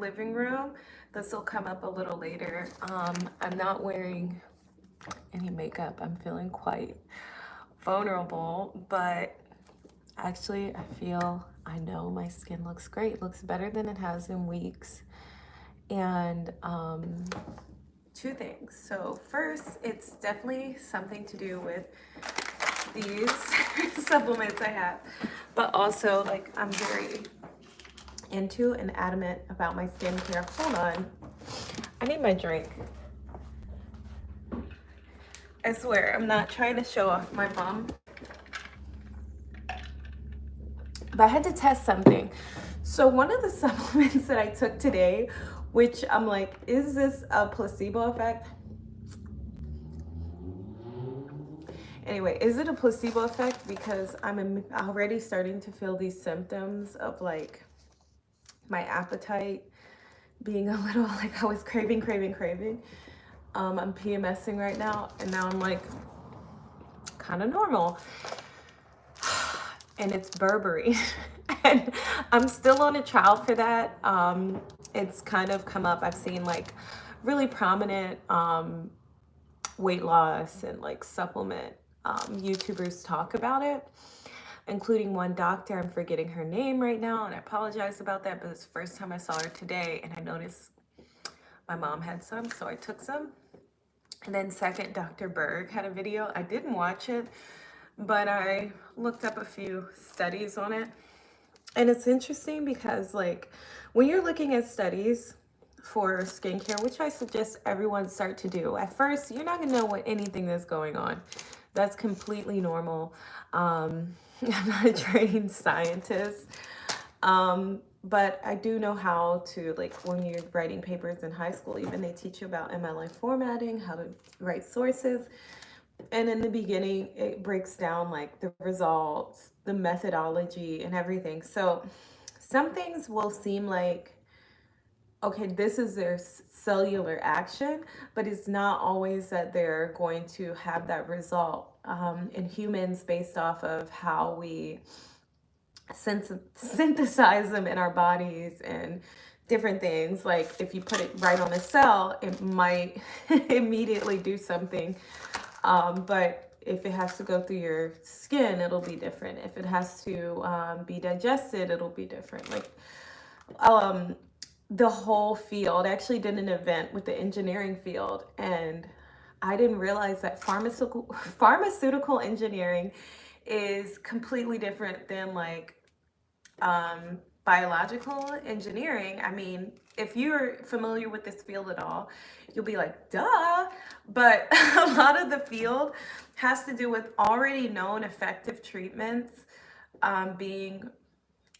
living room. This will come up a little later. I'm not wearing any makeup. I'm feeling quite vulnerable, but actually I know my skin looks great. Looks better than it has in weeks. And two things. So first, it's definitely something to do with these supplements I have, but also like I'm very into and adamant about my skincare. Hold on, I need my drink. I swear I'm not trying to show off my bum, but I had to test something. So one of the supplements that I took today, which I'm like, is this a placebo effect? Anyway, is it a placebo effect? Because I'm already starting to feel these symptoms of like my appetite being a little like I was craving. I'm PMSing right now, and now I'm like kind of normal. And it's Burberry. And I'm still on a trial for that. It's kind of come up. I've seen like really prominent weight loss and like supplement YouTubers talk about it, including one doctor. I'm forgetting her name right now, and I apologize about that, but it's the first time I saw her today, and I noticed my mom had some, so I took some. And then second, Dr. Berg had a video. I didn't watch it, but I looked up a few studies on it. And it's interesting because like when you're looking at studies for skincare, which I suggest everyone start to do, at first you're not gonna know what anything is going on. That's completely normal. I'm not a trained scientist. But I do know how to, like, when you're writing papers in high school, even they teach you about MLA formatting, how to write sources. And in the beginning, it breaks down like the results, the methodology, and everything. So some things will seem like, okay, this is their cellular action, but it's not always that they're going to have that result in humans based off of how we synthesize them in our bodies and different things. Like if you put it right on a cell, it might immediately do something. But if it has to go through your skin, it'll be different. If it has to be digested, it'll be different. Like the whole field. I actually did an event with the engineering field, and I didn't realize that pharmaceutical engineering is completely different than like biological engineering. I mean, if you're familiar with this field at all, you'll be like, duh. But a lot of the field has to do with already known effective treatments being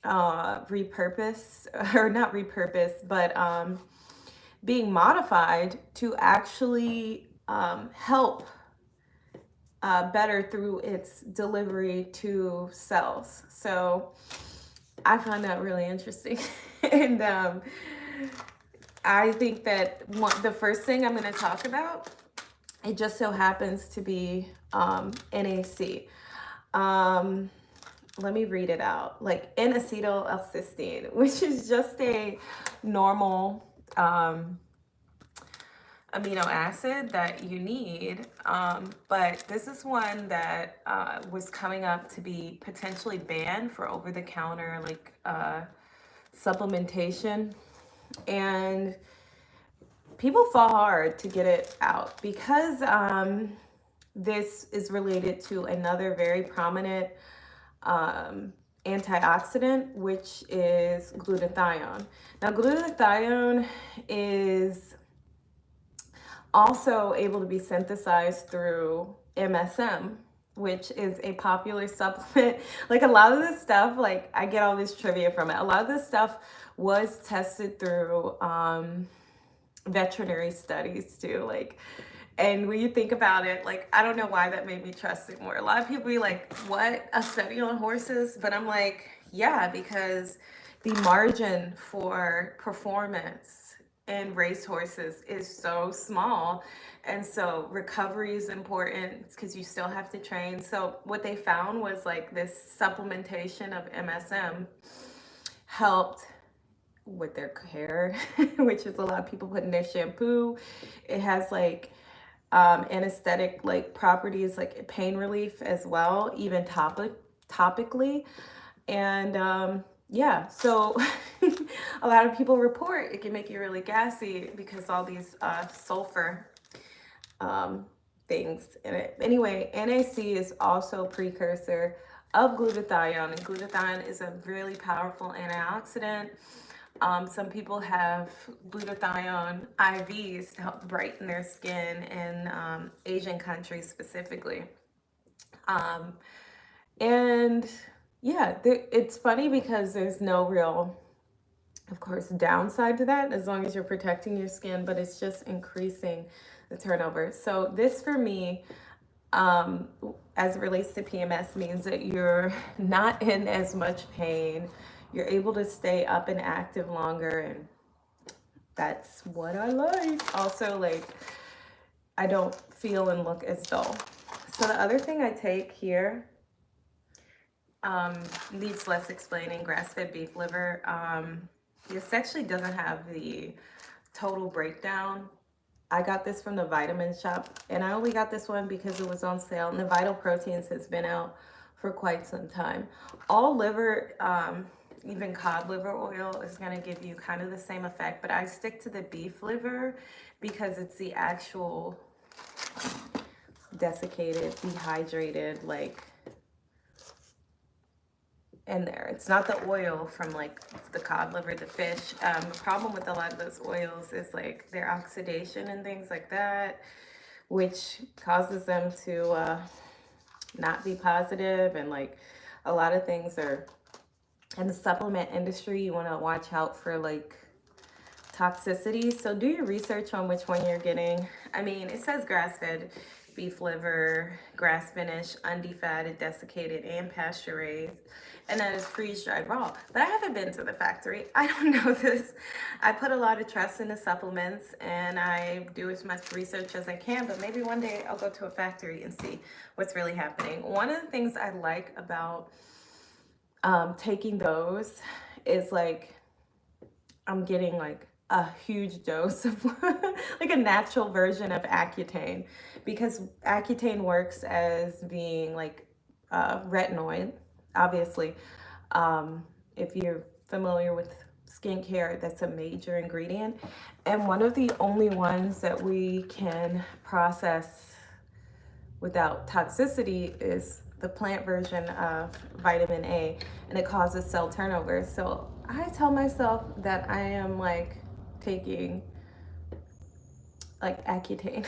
repurposed, or not repurposed, but being modified to actually help better through its delivery to cells. So I find that really interesting. And I think that the first thing I'm going to talk about, it just so happens to be NAC. Let me read it out. Like N-acetyl-L-cysteine, which is just a normal amino acid that you need. But this is one that was coming up to be potentially banned for over-the-counter like supplementation. And people fought hard to get it out because this is related to another very prominent antioxidant, which is glutathione. Now, glutathione is also able to be synthesized through MSM, which is a popular supplement. Like a lot of this stuff, like I get all this trivia from it. A lot of this stuff was tested through veterinary studies too. Like, and when you think about it, like, I don't know why that made me trust it more. A lot of people be like, what, a study on horses? But I'm like, yeah, because the margin for performance in racehorses is so small. And so recovery is important because you still have to train. So what they found was like this supplementation of MSM helped with their hair, which is a lot of people put in their shampoo. It has like anesthetic like properties, like pain relief as well, even topically. And yeah, so a lot of people report it can make you really gassy because all these sulfur um, things in it. Anyway, NAC is also a precursor of glutathione, and glutathione is a really powerful antioxidant. Some people have glutathione IVs to help brighten their skin in Asian countries specifically. Um, and yeah, it's funny because there's no real, of course, downside to that as long as you're protecting your skin, but it's just increasing the turnover. So this for me, um, as it relates to PMS, means that you're not in as much pain. You're able to stay up and active longer, and that's what I like. Also, like, I don't feel and look as dull. So the other thing I take here needs less explaining, grass-fed beef liver. This actually doesn't have the total breakdown. I got this from the vitamin shop, and I only got this one because it was on sale, and the Vital Proteins has been out for quite some time. All liver, even cod liver oil is going to give you kind of the same effect, but I stick to the beef liver because it's the actual desiccated, dehydrated, like, in there. It's not the oil from like the cod liver, the fish. The problem with a lot of those oils is like their oxidation and things like that, which causes them to not be positive. And like a lot of things are in the supplement industry, you want to watch out for like toxicity. So do your research on which one you're getting. I mean, it says grass-fed beef liver, grass finished, undefatted, desiccated, and pasture raised, and that is freeze-dried raw. But I haven't been to the factory. I don't know this. I put a lot of trust in the supplements, and I do as much research as I can, but maybe one day I'll go to a factory and see what's really happening. One of the things I like about taking those is like I'm getting like a huge dose of like a natural version of Accutane, because Accutane works as being like retinoid, obviously. If you're familiar with skincare, that's a major ingredient. And one of the only ones that we can process without toxicity is the plant version of vitamin A, and it causes cell turnover. So I tell myself that I am like taking like Accutane.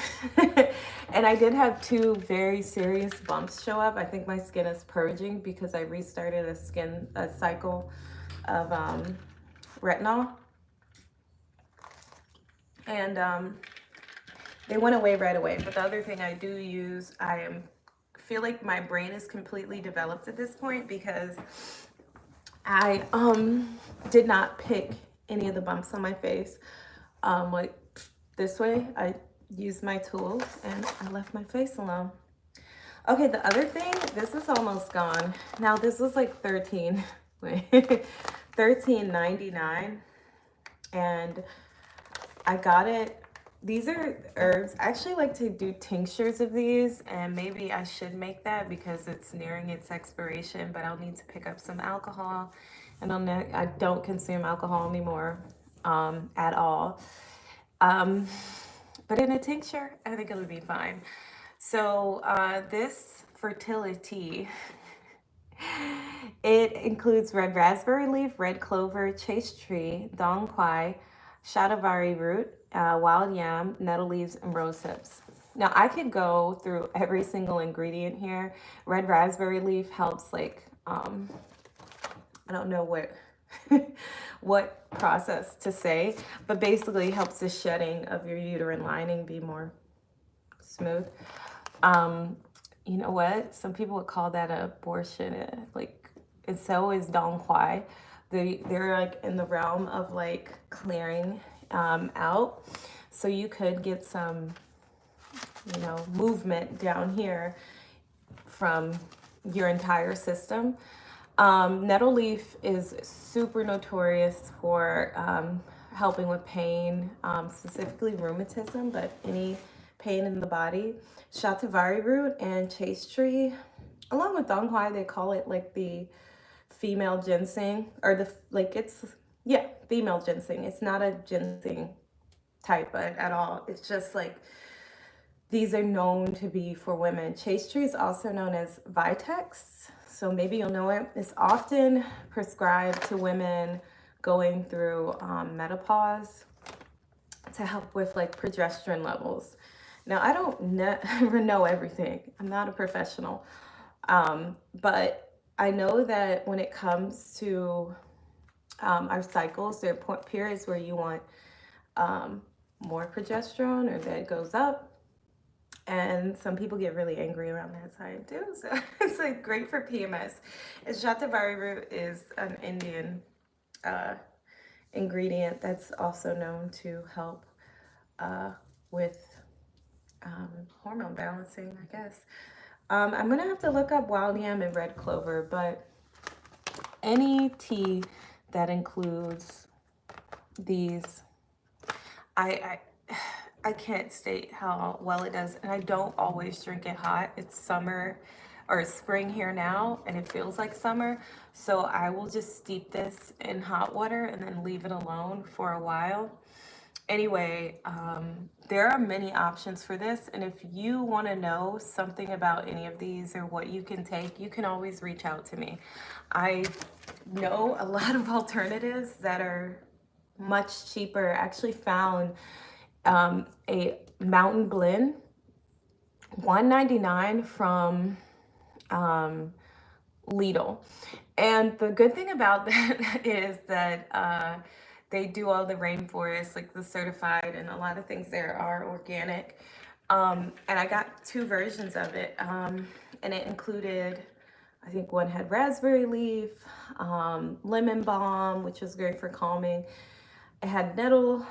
And I did have two very serious bumps show up. I think my skin is purging because I restarted a cycle of retinol. And they went away right away. But the other thing I do use, feel like my brain is completely developed at this point because I did not pick any of the bumps on my face. Like this way, I used my tools and I left my face alone. Okay, the other thing, this is almost gone. Now this was like $13.99, and I got it. These are herbs. I actually like to do tinctures of these, and maybe I should make that because it's nearing its expiration, but I'll need to pick up some alcohol, and I don't consume alcohol anymore at all. But in a tincture, I think it would be fine. So this fertility, it includes red raspberry leaf, red clover, chaste tree, dong quai, shatavari root, wild yam, nettle leaves, and rose hips. Now I could go through every single ingredient here. Red raspberry leaf helps like, I don't know what what process to say, but basically helps the shedding of your uterine lining be more smooth. You know what? Some people would call that an abortion. Like, and so is dong quai. They're like in the realm of like clearing out. So you could get some, movement down here from your entire system. Nettle leaf is super notorious for helping with pain, specifically rheumatism, but any pain in the body. Shatavari root and chaste tree, along with donghua, they call it like the female ginseng, or the like it's yeah, female ginseng. It's not a ginseng type at all. It's just like these are known to be for women. Chaste tree is also known as Vitex, so maybe you'll know it. It's often prescribed to women going through menopause to help with like progesterone levels. Now, I don't never know everything. I'm not a professional, but I know that when it comes to our cycles, there are periods where you want more progesterone or that it goes up. And some people get really angry around that time too. So it's like great for PMS. And shatavari root is an Indian ingredient that's also known to help with hormone balancing, I guess. I'm gonna have to look up wild yam and red clover, but any tea that includes these, I I can't state how well it does, and I don't always drink it hot. It's summer or spring here now, and it feels like summer. So I will just steep this in hot water and then leave it alone for a while. Anyway, there are many options for this, and if you want to know something about any of these or what you can take, you can always reach out to me. I know a lot of alternatives that are much cheaper. I actually found a mountain blend, $1.99 from Lidl. And the good thing about that is that they do all the rainforest, like the certified, and a lot of things there are organic. And I got two versions of it, and it included, I think one had raspberry leaf, lemon balm, which was great for calming. It had nettle,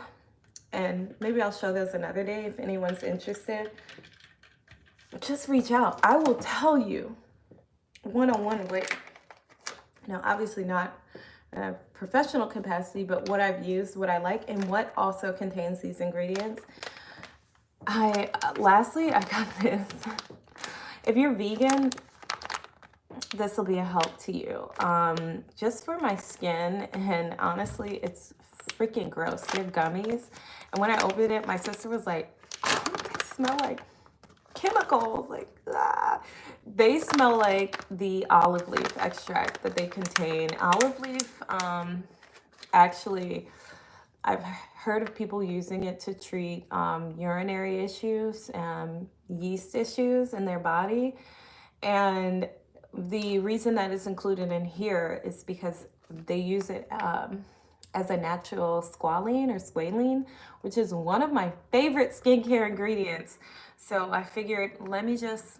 and maybe I'll show those another day if anyone's interested. Just reach out. I will tell you one-on-one what, obviously not a professional capacity, but what I've used, what I like, and what also contains these ingredients. Lastly, I got this. If you're vegan, this will be a help to you. Just for my skin, and honestly, it's freaking gross. They're gummies. And when I opened it, my sister was like, oh, they smell like chemicals. Like, ah. They smell like the olive leaf extract that they contain. Olive leaf, actually, I've heard of people using it to treat urinary issues, yeast issues in their body. And the reason that is included in here is because they use it as a natural squalene or squalene, which is one of my favorite skincare ingredients. So I figured, let me just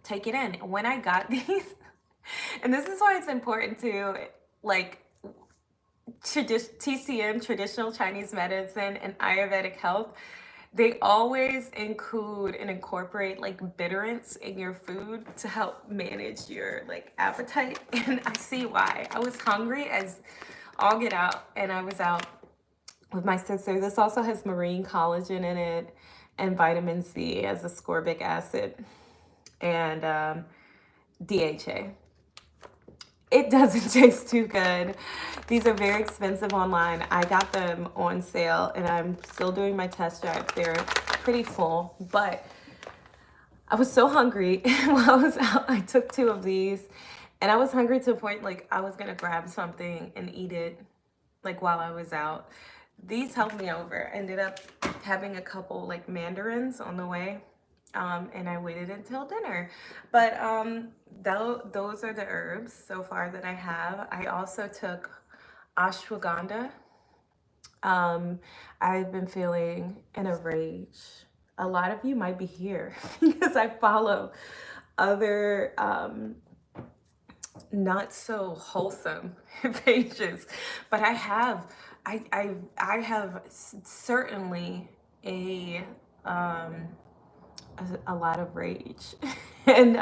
take it in. When I got these, and this is why it's important to like TCM, traditional Chinese medicine, and Ayurvedic health, they always include and incorporate like bitterants in your food to help manage your like appetite. And I see why. I was hungry as all get out, and I was out with my sister. This also has marine collagen in it and vitamin C as ascorbic acid and DHA. It doesn't taste too good. These are very expensive online. I got them on sale, and I'm still doing my test drive. They're pretty full, but I was so hungry while I was out. I took two of these, and I was hungry to a point like I was gonna grab something and eat it like while I was out. These helped me over. I ended up having a couple like mandarins on the way. And I waited until dinner. But those are the herbs so far that I have. I also took ashwagandha. I've been feeling in a rage. A lot of you might be here because I follow other not so wholesome pages, but I have certainly a lot of rage. And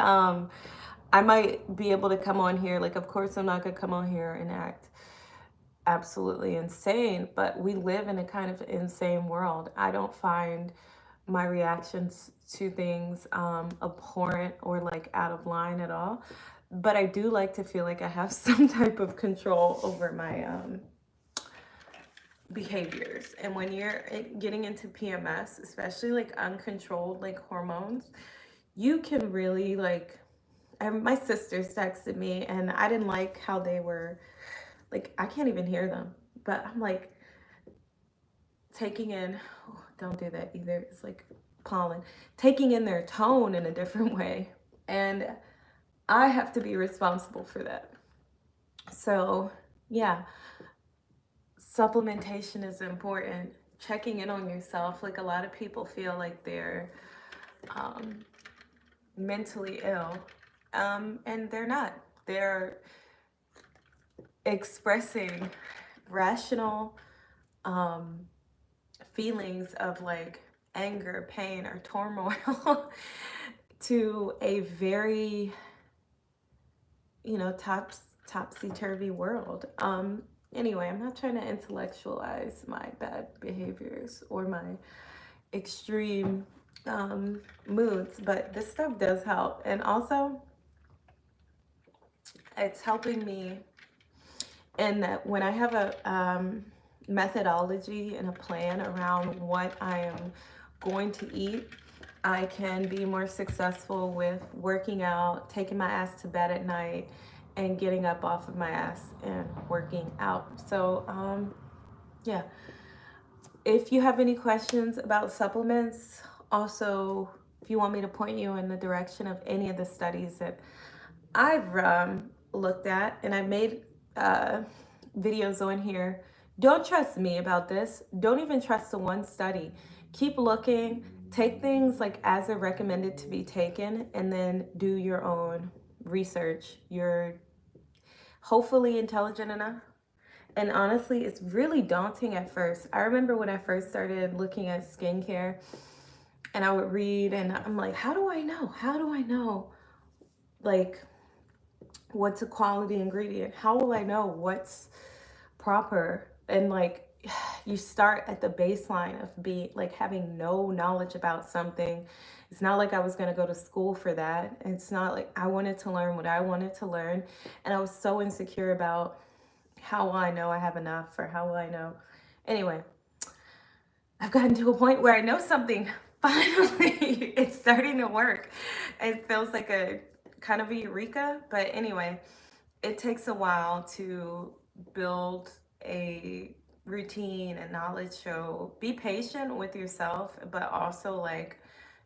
I might be able to come on here. Like, of course, I'm not going to come on here and act absolutely insane, but we live in a kind of insane world. I don't find my reactions to things abhorrent or like out of line at all. But I do like to feel like I have some type of control over my behaviors. And when you're getting into PMS, especially like uncontrolled like hormones, you can really like, my sisters texted me and I didn't like how they were like, I can't even hear them, but I'm like taking in, oh, don't do that either. It's like pollen, taking in their tone in a different way. And I have to be responsible for that. So, yeah, supplementation is important. Checking in on yourself. Like, a lot of people feel like they're mentally ill, and they're not. They're expressing rational feelings of like anger, pain, or turmoil to a very, topsy-turvy world. Anyway, I'm not trying to intellectualize my bad behaviors or my extreme moods, but this stuff does help. And also, it's helping me in that when I have a methodology and a plan around what I am going to eat, I can be more successful with working out, taking my ass to bed at night, and getting up off of my ass and working out. So, yeah. If you have any questions about supplements, also, if you want me to point you in the direction of any of the studies that I've looked at, and I've made videos on here. Don't trust me about this. Don't even trust the one study. Keep looking. Take things like as they're recommended to be taken, and then do your own research. You're hopefully intelligent enough. And honestly, it's really daunting at first. I remember when I first started looking at skincare, and I would read, and I'm like, how do I know? How do I know? Like, what's a quality ingredient? How will I know what's proper? And like, you start at the baseline of being like having no knowledge about something. It's not like I was going to go to school for that. It's not like I wanted to learn what I wanted to learn. And I was so insecure about how will I know I have enough, or how will I know? Anyway, I've gotten to a point where I know something. Finally, it's starting to work. It feels like a kind of a eureka. But anyway, it takes a while to build a routine and knowledge. So be patient with yourself, but also like,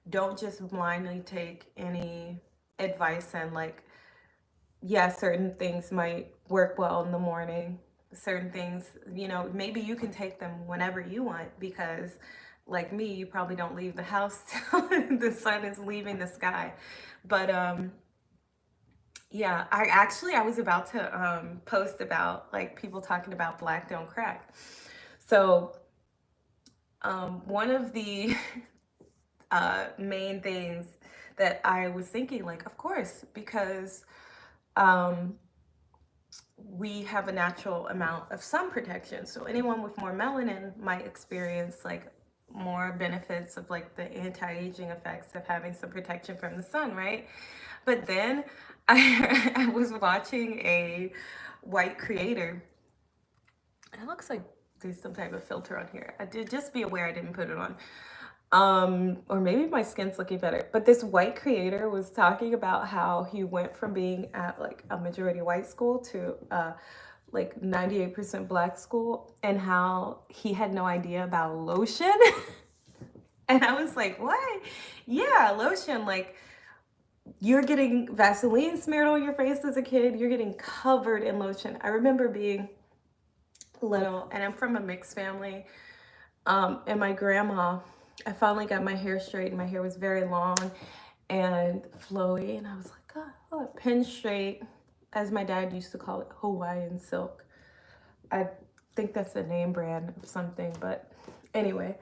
don't just blindly take any advice. And like, yeah, certain things might work well in the morning. Certain things, maybe you can take them whenever you want, because like me, you probably don't leave the house till the sun is leaving the sky. But yeah, I was about to post about like people talking about black don't crack. So one of the main things that I was thinking, like, of course, because we have a natural amount of sun protection. So anyone with more melanin might experience like more benefits of like the anti-aging effects of having some protection from the sun, right? But then I was watching a white creator. It looks like there's some type of filter on here. I did just be aware I didn't put it on. Or maybe my skin's looking better. But this white creator was talking about how he went from being at like a majority white school to like 98% black school, and how he had no idea about lotion. And I was like, what? Yeah, lotion. Like, you're getting Vaseline smeared on your face as a kid. You're getting covered in lotion. I remember being little, and I'm from a mixed family. And my grandma, I finally got my hair straight, and my hair was very long and flowy. And I was like, oh, pin straight, as my dad used to call it, Hawaiian silk. I think that's a name brand of something, but anyway,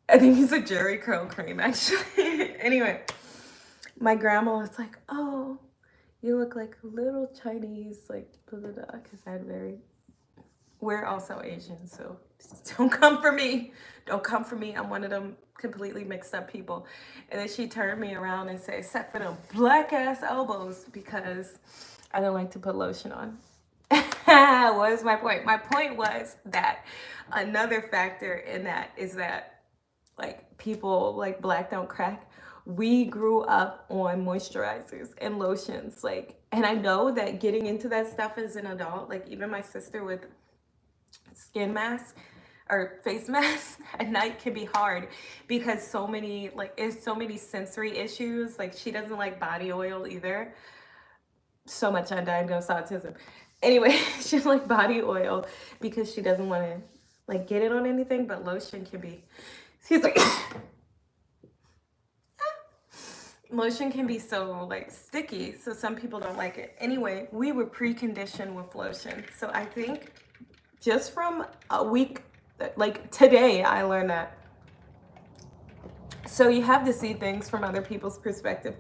I think it's a Jerry curl cream, actually. Anyway, my grandma was like, oh, You look like a little Chinese, like, blah, blah, blah, because we're also Asian, so don't come for me. Don't come for me. I'm one of them completely mixed up people. And then she turned me around and said, except for them black ass elbows, because I don't like to put lotion on. What is my point? My point was that another factor in that is that, like, people like black don't crack. We grew up on moisturizers and lotions, like, and I know that getting into that stuff as an adult, like even my sister with skin mask or face mask at night can be hard because so many, like, it's so many sensory issues. Like, she doesn't like body oil either. So much undiagnosed autism. Anyway, she doesn't like body oil because she doesn't want to like get it on anything, but lotion can be, excuse me, lotion can be so like sticky, so some people don't like it. Anyway, we were preconditioned with lotion. So I think just from a week, like today, I learned that. So you have to see things from other people's perspective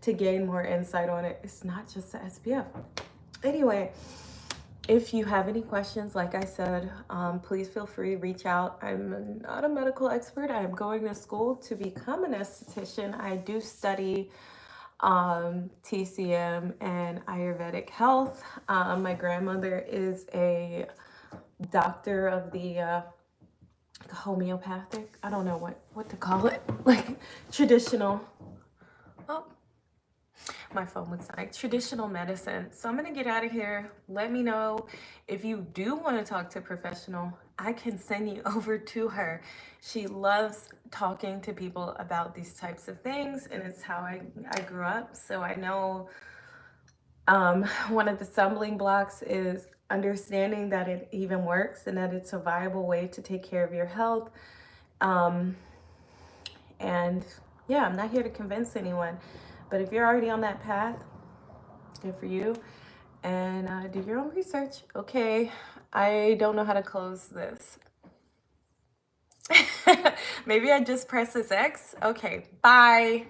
to gain more insight on it. It's not just the SPF. Anyway, if you have any questions, like I said, please feel free to reach out. I'm not a medical expert. I'm going to school to become an esthetician. I do study TCM and Ayurvedic health. My grandmother is a doctor of the homeopathic, I don't know what to call it, like traditional. Oh, my phone was like traditional medicine. So I'm gonna get out of here. Let me know if you do want to talk to a professional. I can send you over to her. She loves talking to people about these types of things, and it's how I grew up. So I know one of the stumbling blocks is understanding that it even works and that it's a viable way to take care of your health. Um, and yeah, I'm not here to convince anyone, but if you're already on that path, good for you. And do your own research. Okay, I don't know how to close this. Maybe I just press this X. Okay, bye.